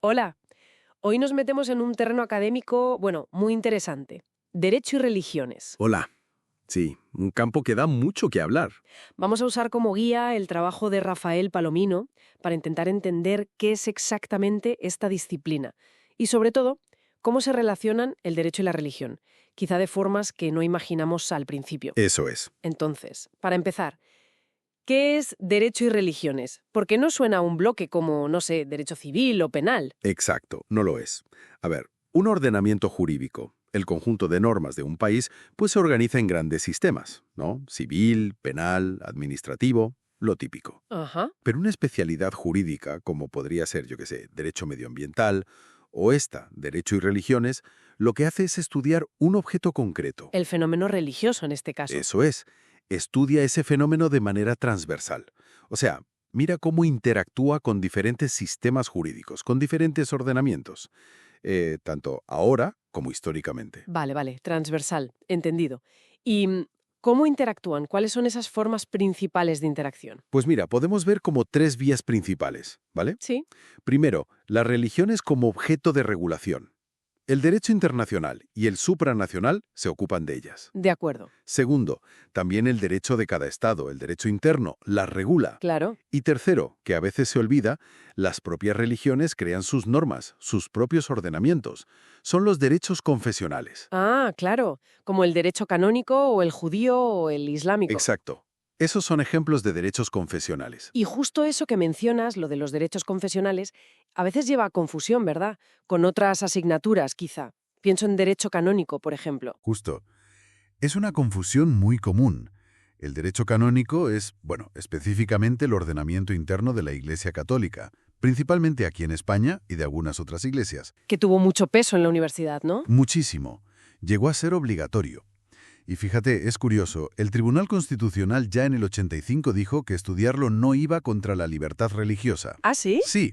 Hola, hoy nos metemos en un terreno académico, bueno, muy interesante. Derecho y religiones. Hola. Sí, un campo que da mucho que hablar. Vamos a usar como guía el trabajo de Rafael Palomino para intentar entender qué es exactamente esta disciplina y, sobre todo, cómo se relacionan el derecho y la religión, quizá de formas que no imaginamos al principio. Eso es. Entonces, para empezar, ¿qué es derecho y religiones? Porque no suena a un bloque como, no sé, derecho civil o penal. Exacto, no lo es. A ver, un ordenamiento jurídico, el conjunto de normas de un país, pues se organiza en grandes sistemas, ¿no? Civil, penal, administrativo, lo típico. Ajá. Pero una especialidad jurídica, como podría ser, yo qué sé, derecho medioambiental, o derecho y religiones, lo que hace es estudiar un objeto concreto. El fenómeno religioso en este caso. Eso es, estudia ese fenómeno de manera transversal. O sea, mira cómo interactúa con diferentes sistemas jurídicos, con diferentes ordenamientos, tanto ahora como históricamente. Vale, transversal, entendido. ¿Y cómo interactúan? ¿Cuáles son esas formas principales de interacción? Pues mira, podemos ver como tres vías principales, ¿vale? Sí, Primero, las religiones como objeto de regulación. El derecho internacional y el supranacional se ocupan de ellas. de acuerdo. Segundo, también el derecho de cada Estado, el derecho interno, las regula. Claro. Y tercero, que a veces se olvida, las propias religiones crean sus normas, sus propios ordenamientos. Son los derechos confesionales. Ah, claro, como el derecho canónico o el judío o el islámico. Exacto. Esos son ejemplos de derechos confesionales. Y justo eso que mencionas, lo de los derechos confesionales, a veces lleva a confusión, ¿verdad? Con otras asignaturas, quizá. Pienso en derecho canónico, por ejemplo. Justo. Es una confusión muy común. El derecho canónico es, bueno, específicamente el ordenamiento interno de la Iglesia Católica, principalmente aquí en España y de algunas otras iglesias. Que tuvo mucho peso en la universidad, ¿no? Muchísimo. Llegó a ser obligatorio. Y fíjate, es curioso, el Tribunal Constitucional ya en el 85 dijo que estudiarlo no iba contra la libertad religiosa. ¿Ah, sí? Sí,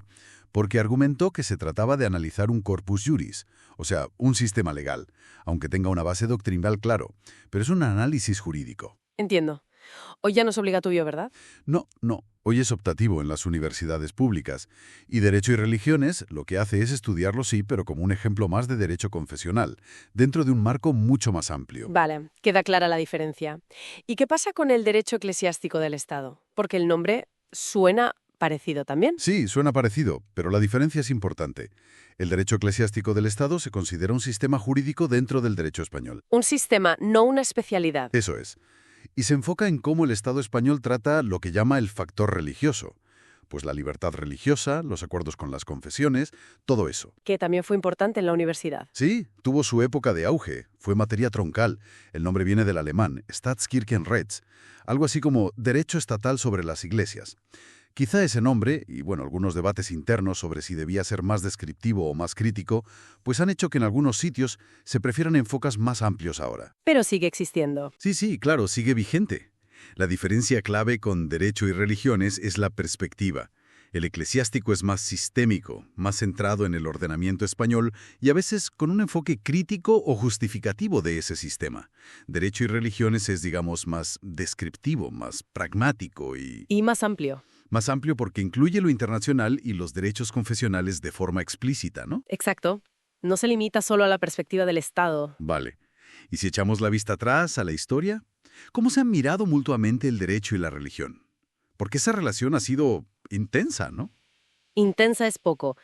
porque argumentó que se trataba de analizar un corpus juris, o sea, un sistema legal, aunque tenga una base doctrinal claro, pero es un análisis jurídico. Entiendo. Hoy ya no es obligatorio, ¿verdad? No, hoy es optativo en las universidades públicas, y Derecho y Religiones lo que hace es estudiarlo sí, pero como un ejemplo más de derecho confesional, dentro de un marco mucho más amplio. Vale, queda clara la diferencia. ¿Y qué pasa con el derecho eclesiástico del Estado? Porque el nombre suena parecido también. Sí, suena parecido, pero la diferencia es importante. El derecho eclesiástico del Estado se considera un sistema jurídico dentro del derecho español. Un sistema, no una especialidad. Eso es. Y se enfoca en cómo el Estado español trata lo que llama el factor religioso. Pues la libertad religiosa, los acuerdos con las confesiones, todo eso. Que también fue importante en la universidad. Sí, tuvo su época de auge, fue materia troncal. El nombre viene del alemán, Staatskirchenrecht, algo así como derecho estatal sobre las iglesias. Quizá ese nombre, y bueno, algunos debates internos sobre si debía ser más descriptivo o más crítico, pues han hecho que en algunos sitios se prefieran enfoques más amplios ahora. Pero sigue existiendo. Sí, claro, sigue vigente. La diferencia clave con derecho y religiones es la perspectiva. El eclesiástico es más sistémico, más centrado en el ordenamiento español y a veces con un enfoque crítico o justificativo de ese sistema. Derecho y religiones es, digamos, más descriptivo, más pragmático y Y más amplio. más amplio porque incluye lo internacional y los derechos confesionales de forma explícita, ¿no? Exacto. No se limita solo a la perspectiva del Estado. Vale. ¿Y si echamos la vista atrás a la historia? ¿Cómo se han mirado mutuamente el derecho y la religión? Porque esa relación ha sido intensa, ¿no? Intensa es poco.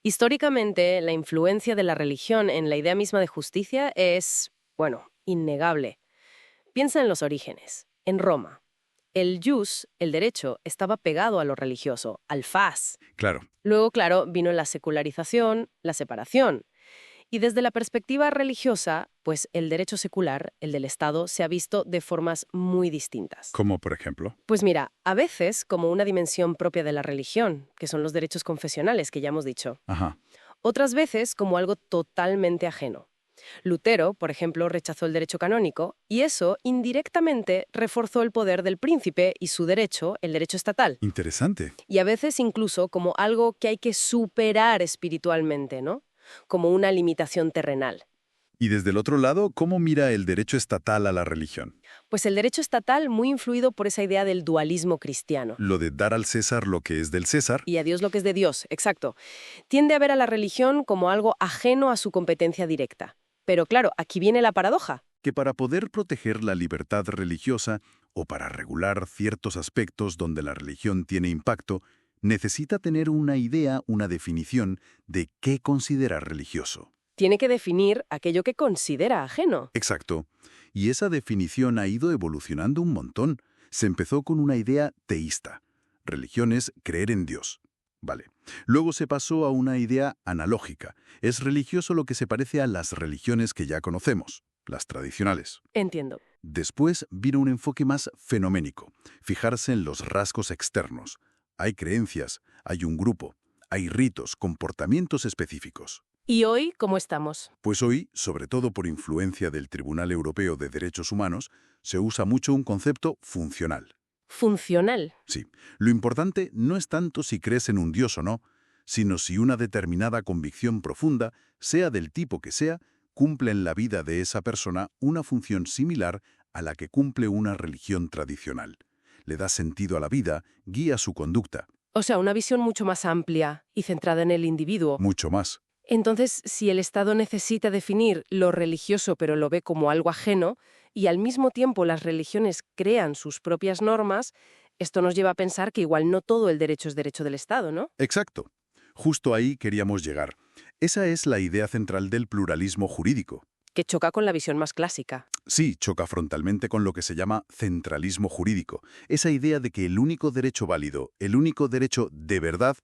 Históricamente, la influencia de la religión en la idea misma de justicia es, bueno, innegable. Piensa en los orígenes. En Roma, el jus, el derecho, estaba pegado a lo religioso, al fas. Claro, Luego, claro, vino la secularización, la separación. Y desde la perspectiva religiosa, pues el derecho secular, el del Estado, se ha visto de formas muy distintas. como por ejemplo. Pues mira, a veces como una dimensión propia de la religión, que son los derechos confesionales que ya hemos dicho. Ajá. Otras veces como algo totalmente ajeno. Lutero, por ejemplo, rechazó el derecho canónico y eso indirectamente reforzó el poder del príncipe y su derecho, el derecho estatal. Interesante. Y a veces incluso como algo que hay que superar espiritualmente, ¿no? Como una limitación terrenal. Y desde el otro lado, ¿cómo mira el derecho estatal a la religión? Pues el derecho estatal muy influido por esa idea del dualismo cristiano. Lo de dar al César lo que es del César. Y a Dios lo que es de Dios, exacto. Tiende a ver a la religión como algo ajeno a su competencia directa. Pero claro, aquí viene la paradoja. Que para poder proteger la libertad religiosa o para regular ciertos aspectos donde la religión tiene impacto, necesita tener una idea, una definición de qué considerar religioso. Tiene que definir aquello que considera ajeno. Exacto. Y esa definición ha ido evolucionando un montón. Se empezó con una idea teísta. Religión es creer en Dios. Vale. Luego se pasó a una idea analógica. Es religioso lo que se parece a las religiones que ya conocemos, las tradicionales. Entiendo. Después vino un enfoque más fenoménico, fijarse en los rasgos externos. Hay creencias, hay un grupo, hay ritos, comportamientos específicos. ¿Y hoy cómo estamos? Pues hoy, sobre todo por influencia del Tribunal Europeo de Derechos Humanos, se usa mucho un concepto funcional. Funcional. Sí, lo importante no es tanto si crees en un Dios o no, sino si una determinada convicción profunda, sea del tipo que sea, cumple en la vida de esa persona una función similar a la que cumple una religión tradicional. Le da sentido a la vida, guía su conducta. O sea, una visión mucho más amplia y centrada en el individuo. Mucho más. Entonces, si el Estado necesita definir lo religioso pero lo ve como algo ajeno, y al mismo tiempo las religiones crean sus propias normas, esto nos lleva a pensar que igual no todo el derecho es derecho del Estado, ¿no? Exacto. Justo ahí queríamos llegar. Esa es la idea central del pluralismo jurídico. Que choca con la visión más clásica. Sí, choca frontalmente con lo que se llama centralismo jurídico. Esa idea de que el único derecho válido, el único derecho de verdad,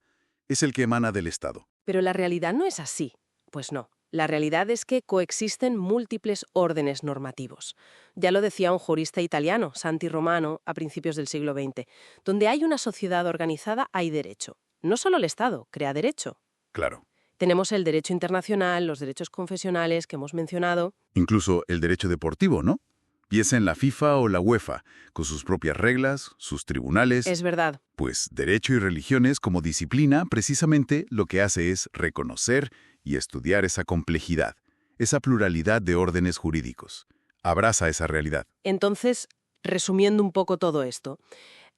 es el que emana del Estado. Pero la realidad no es así. Pues no. La realidad es que coexisten múltiples órdenes normativos. Ya lo decía un jurista italiano, Santi Romano, a principios del siglo XX. Donde hay una sociedad organizada hay derecho. No solo el Estado crea derecho. Claro. Tenemos el derecho internacional, los derechos confesionales que hemos mencionado. Incluso el derecho deportivo, ¿no? Piensa en la FIFA o la UEFA, con sus propias reglas, sus tribunales. Es verdad. Pues derecho y religiones como disciplina precisamente lo que hace es reconocer y estudiar esa complejidad, esa pluralidad de órdenes jurídicos. Abraza esa realidad. Entonces, resumiendo un poco todo esto,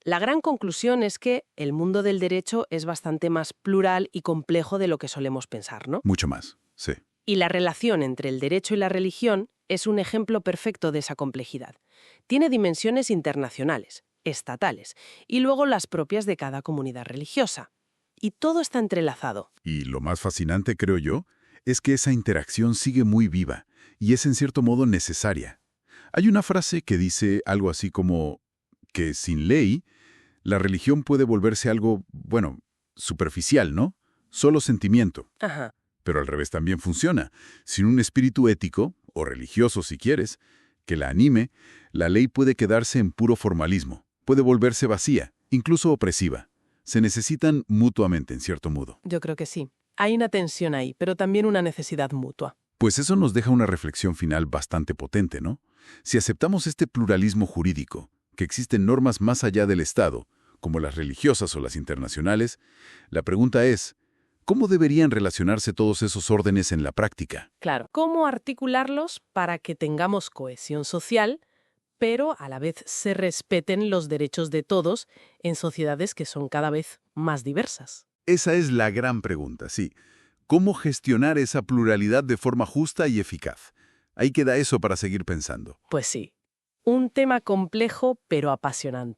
la gran conclusión es que el mundo del derecho es bastante más plural y complejo de lo que solemos pensar, ¿no? Mucho más, sí. Y la relación entre el derecho y la religión es un ejemplo perfecto de esa complejidad. Tiene dimensiones internacionales, estatales, y luego las propias de cada comunidad religiosa. Y todo está entrelazado. Y lo más fascinante, creo yo, es que esa interacción sigue muy viva y es en cierto modo necesaria. Hay una frase que dice algo así como que sin ley, la religión puede volverse algo, bueno, superficial, ¿no? Solo sentimiento. Ajá. Pero al revés también funciona. Sin un espíritu ético, o religioso si quieres, que la anime, la ley puede quedarse en puro formalismo, puede volverse vacía, incluso opresiva. Se necesitan mutuamente, en cierto modo. Yo creo que sí. Hay una tensión ahí, pero también una necesidad mutua. Pues eso nos deja una reflexión final bastante potente, ¿no? Si aceptamos este pluralismo jurídico, que existen normas más allá del Estado, como las religiosas o las internacionales, la pregunta es, ¿cómo deberían relacionarse todos esos órdenes en la práctica? Claro. ¿Cómo articularlos para que tengamos cohesión social, pero a la vez se respeten los derechos de todos en sociedades que son cada vez más diversas? Esa es la gran pregunta, sí. ¿Cómo gestionar esa pluralidad de forma justa y eficaz? Ahí queda eso para seguir pensando. Pues sí. Un tema complejo, pero apasionante.